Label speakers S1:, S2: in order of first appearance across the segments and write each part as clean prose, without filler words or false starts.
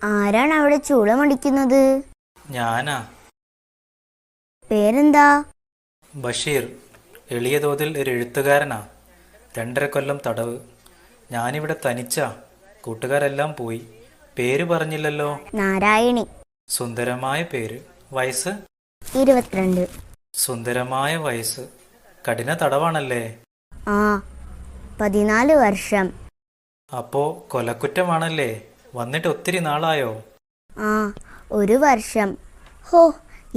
S1: ആരാണ് അവിടെ ചൂളമടിക്കുന്നത്?
S2: ഞാനാ.
S1: പേരെന്താ?
S2: ബഷീർ. എളിയ തോതിൽ ഒരു എഴുത്തുകാരനാ. 2.5 കൊല്ലം തടവ്. ഞാനിവിടെ തനിച്ചാ. കൂട്ടുകാരെല്ലാം പോയി. പേര് പറഞ്ഞില്ലല്ലോ.
S1: നാരായണി.
S2: സുന്ദരമായ പേര്. വയസ്സ്?
S1: 22.
S2: സുന്ദരമായ വയസ്സ്. കഠിന തടവാണല്ലേ?
S1: ആ, 14 വർഷം.
S2: അപ്പോ കൊലക്കുറ്റമാണല്ലേ? വന്നിട്ട് ഒത്തിരി നാളായോ?
S1: ആ, 1 വർഷം. ഹോ,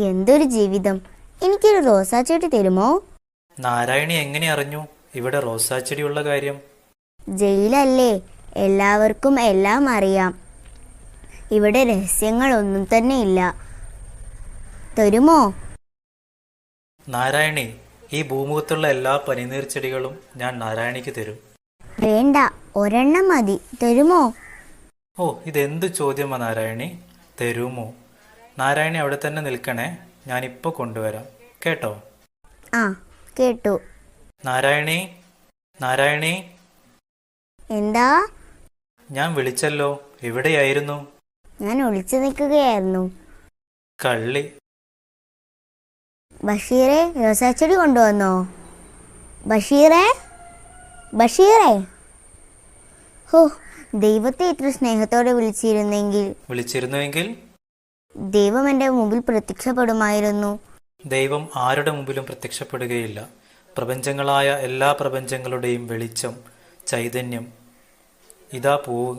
S1: എന്തൊരു ജീവിതം. എനിക്കൊരു റോസാച്ചെടി തരുമോ?
S2: നാരായണി എങ്ങനെ അറിഞ്ഞു ഇവിടെ റോസാച്ചെടിയുള്ള കാര്യം?
S1: ജയിലല്ലേ, എല്ലാവർക്കും എല്ലാം അറിയാം. ഇവിടെ രഹസ്യങ്ങളൊന്നും തന്നെ ഇല്ല. തരുമോ?
S2: നാരായണി, ഈ ഭൂമുഖത്തുള്ള എല്ലാ പനിനീർ ചെടികളും ഞാൻ നാരായണിക്ക് തരും.
S1: വേണ്ട, ഒരെണ്ണം മതി. തരുമോ?
S2: ഓ, ഇതെന്ത് ചോദ്യമാ നാരായണി? തരുമോ? നാരായണി അവിടെ തന്നെ നിൽക്കണേ, ഞാനിപ്പോൾ കൊണ്ടുവരാം. കേട്ടോ?
S1: ആ, കേട്ടു.
S2: നാരായണി, നാരായണി.
S1: എന്താ?
S2: ഞാൻ വിളിച്ചല്ലോ, എവിടെയായിരുന്നു?
S1: ഞാൻ ഒളിച്ചു നിൽക്കുകയായിരുന്നു.
S2: കള്ളി.
S1: ബഷീറെ, റോസാച്ചെടി കൊണ്ടുവന്നോ? ബഷീറെ, ബഷീറെ. ഹോ, ദൈവത്തെ ഇത്ര സ്നേഹത്തോടെ
S2: വിളിച്ചിരുന്നുവെങ്കിൽ
S1: ദൈവം എൻ്റെ മുമ്പിൽ പ്രത്യക്ഷപ്പെടുമായിരുന്നു.
S2: ദൈവം ആരുടെ മുമ്പിലും പ്രത്യക്ഷപ്പെടുകയില്ല. പ്രപഞ്ചങ്ങളായ എല്ലാ പ്രപഞ്ചങ്ങളുടെയും വെളിച്ചം, ചൈതന്യം. ഇതാ പൂവ്.